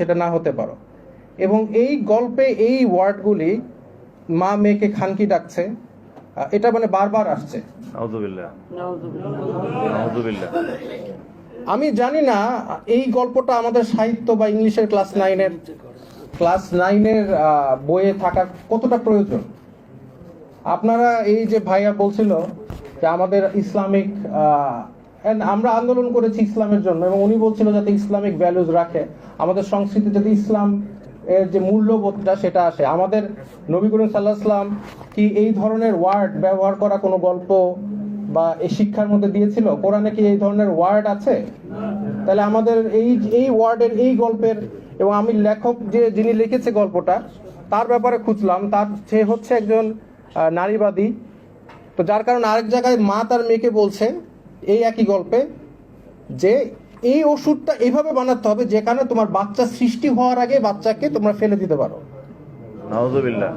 সেটা না হতে পারো। এবং এই গল্পে এই ওয়ার্ডগুলি মা মেয়েকে খানকি ডাকছে, এটা মানে বারবার আসছে। নাউযুবিল্লাহ, নাউযুবিল্লাহ। আমি জানি না এই গল্পটা আমাদের সাহিত্য বা ইংলিশের ক্লাস নাইনের বইয়ে থাকার কতটা প্রয়োজন। আপনারা এই যে ভাইয়া বলছিল যে আমাদের ইসলামিক আমরা আন্দোলন করেছি ইসলামের জন্য, এবং উনি বলছিল যাতে ইসলামিক ভ্যালুজ রাখে, আমাদের সংস্কৃতি যাতে ইসলাম এর যে মূল্যবোধটা সেটা আসে। আমাদের নবী করিম সাল্লাল্লাহু আলাইহি ওয়াসাল্লাম কি এই ধরনের ওয়ার্ড ব্যবহার করা কোনো গল্প বা এই শিক্ষার মধ্যে দিয়েছিল? কোরআনে কি এই ধরনের ওয়ার্ড আছে? তাহলে আমাদের এই ওয়ার্ডের এই গল্পের, এবং আমি লেখক যিনি লিখেছে গল্পটা তার ব্যাপারে খুঁজলাম, সে হচ্ছে একজন নারীবাদী। তো যার কারণে আরেক জায়গায় মা তার মেয়েকে বলছে এই একই গল্পে যে এই ওষুধটা এইভাবে বানাতে হবে যেখানে তোমার বাচ্চা সৃষ্টি হওয়ার আগে বাচ্চাকে তোমরা ফেলে দিতে পারো। নাউযুবিল্লাহ।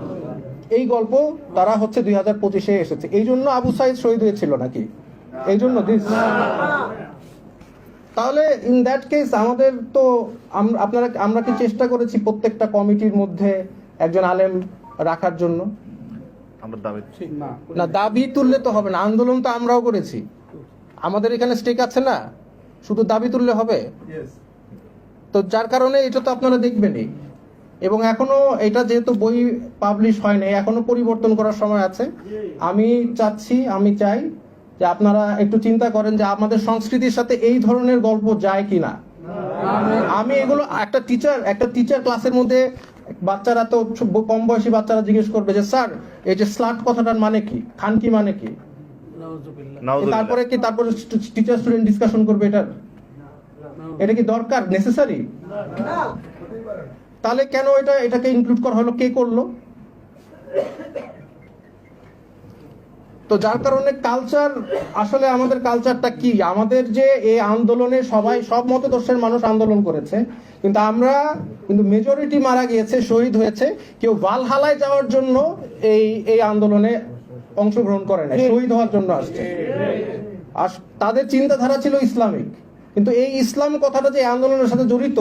এই গল্প তারা হচ্ছে 2025-এ এসেছে। এই জন্য আবু সাইদ শহীদ হয়েছিল নাকি? এই জন্য তাহলে ইন দ্যাট কেস আমাদের তো আমরা কি চেষ্টা করেছি প্রত্যেকটা কমিটির মধ্যে একজন আলেম রাখার জন্য? আমরা দাবি না, দাবি তুললে তো হবে না, আন্দোলন তো আমরাও করেছি, আমাদের এখানে স্টেক আছে না, শুধু দাবি তুললে হবে? তো যার কারণে এটা তো আপনারা দেখবেনই। এবং এখনো এটা যেহেতু বই পাবলিশ হয়নি, এখনো পরিবর্তন করার সময় আছে। আমি চাই যে আপনারা একটু চিন্তা করেন যে আমাদের সংস্কৃতির সাথে এই ধরনের গল্প যায় কিনা। আমি এগুলো একটা টিচার ক্লাসের মধ্যে বাচ্চারা তো কম বয়সী বাচ্চারা জিজ্ঞেস করবে যে স্যার এই যে স্লাট কথাটার মানে কি, খানকি মানে কি? তারপরে টিচার স্টুডেন্ট ডিসকাশন করবে এটা কি দরকার, নেসেসারি? তাহলে কেন এটাকে ইনক্লুড করা হলো, কে করলো? তো যার কারণে কালচার, আসলে আমাদের কালচারটা কি? আমাদের যে এই আন্দোলনে সব মতদর্শের মানুষ আন্দোলন করেছে, কিন্তু মেজরিটি মারা গিয়েছে, শহীদ হয়েছে। কেউ ভালহালায় যাওয়ার জন্য এই আন্দোলনে অংশগ্রহণ করে না, শহীদ হওয়ার জন্য আসছে। আর তাদের চিন্তাধারা ছিল ইসলামিক, কিন্তু এই ইসলাম কথাটা যে আন্দোলনের সাথে জড়িত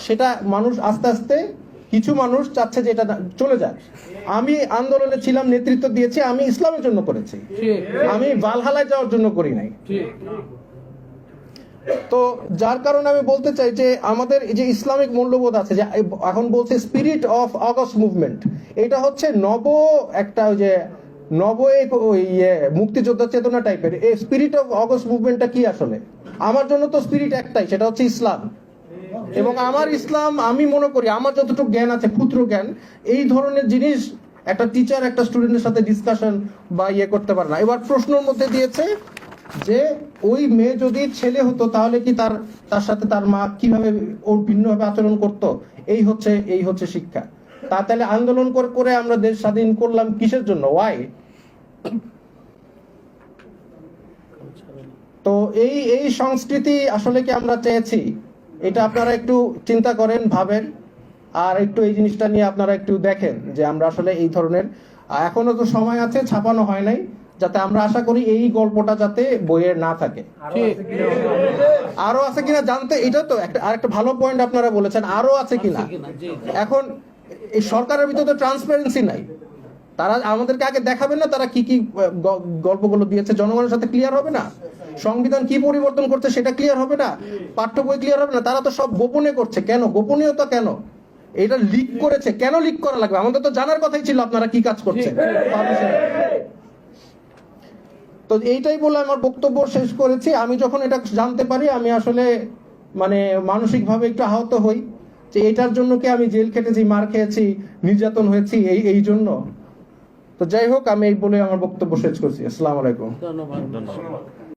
সেটা মানুষ আস্তে আস্তে কিছু মানুষ চাচ্ছে যে এটা চলে যায়। আমি আন্দোলনে ছিলাম, নেতৃত্ব দিয়েছি, আমি ইসলামের জন্য করেছি, আমি ভালহালায় যাওয়ার জন্য করি নাই। তো যার কারণে আমি বলতে চাই যে আমাদের যে ইসলামিক মূল্যবোধ আছে, যে এখন বলছে স্পিরিট অফ অগস্ট মুভমেন্ট, এটা হচ্ছে মুক্তিযোদ্ধা চেতনা টাইপের। এই স্পিরিট অফ অগস্ট মুভমেন্টটা কি আসলে? আমার জন্য তো স্পিরিট একটাই, সেটা হচ্ছে ইসলাম। এবং আমার ইসলাম, আমি মনে করি আমার যতটুকু জ্ঞান আছে, ক্ষুদ্র জ্ঞান, এই ধরনের জিনিস একটা টিচার একটা স্টুডেন্টের সাথে ডিসকাশন বা করতে পারে না। এবার প্রশ্নের মধ্যে দিয়েছে যে ওই মেয়ে যদি ছেলে হতো তাহলে কি তার সাথে তার মা কিভাবে ওর ভিন্নভাবে আচরণ করত? এই হচ্ছে শিক্ষা। তাহলে আন্দোলন করে আমরা দেশ স্বাধীন করলাম কিসের জন্য? ওয়াই? তো এই সংস্কৃতি আসলে কি আমরা চেয়েছি? এটা আপনারা একটু চিন্তা করেন, ভাবেন, আর একটু এই জিনিসটা নিয়ে আপনারা একটু দেখেন যে আমরা আসলে এই ধরনের, এখনো তো সময় আছে, ছাপানো হয় নাই, যাতে আমরা আশা করি এই গল্পটা যাতে বইয়ে না থাকে। আরো আছে কিনা জানতে, এটা তো আরেকটা ভালো পয়েন্ট আপনারা বলেছেন, আরো আছে কিনা। এখন এই সরকারের ভিতরে তো ট্রান্সপারেন্সি নাই, তারা আমাদেরকে আগে দেখাবেন না তারা কি গল্পগুলো দিয়েছে, জনগণের সাথে ক্লিয়ার হবে না? সংবিধান কি পরিবর্তন করছে সেটা ক্লিয়ার হবে না? পাঠ্য বই ক্লিয়ার হবে না? তারা তো সব গোপনে করছে। কেন গোপনীয়তা? কেন এটা লিক করেছে? কেন লিক করা লাগবে? আমাদের তো জানার কথাই ছিল আপনারা কি কাজ করছেন। তো এইটাই বলে আমার বক্তব্য শেষ করেছি। আমি যখন এটা জানতে পারি আমি আসলে মানসিকভাবে একটু আহত হই যে এটার জন্য কি আমি জেল খেটেছি, মার খেয়েছি, নির্যাতন হয়েছি এই জন্য। তো যাই হোক, আমি এই বলে আমার বক্তব্য শেষ করছি। আসসালামু আলাইকুম। ধন্যবাদ।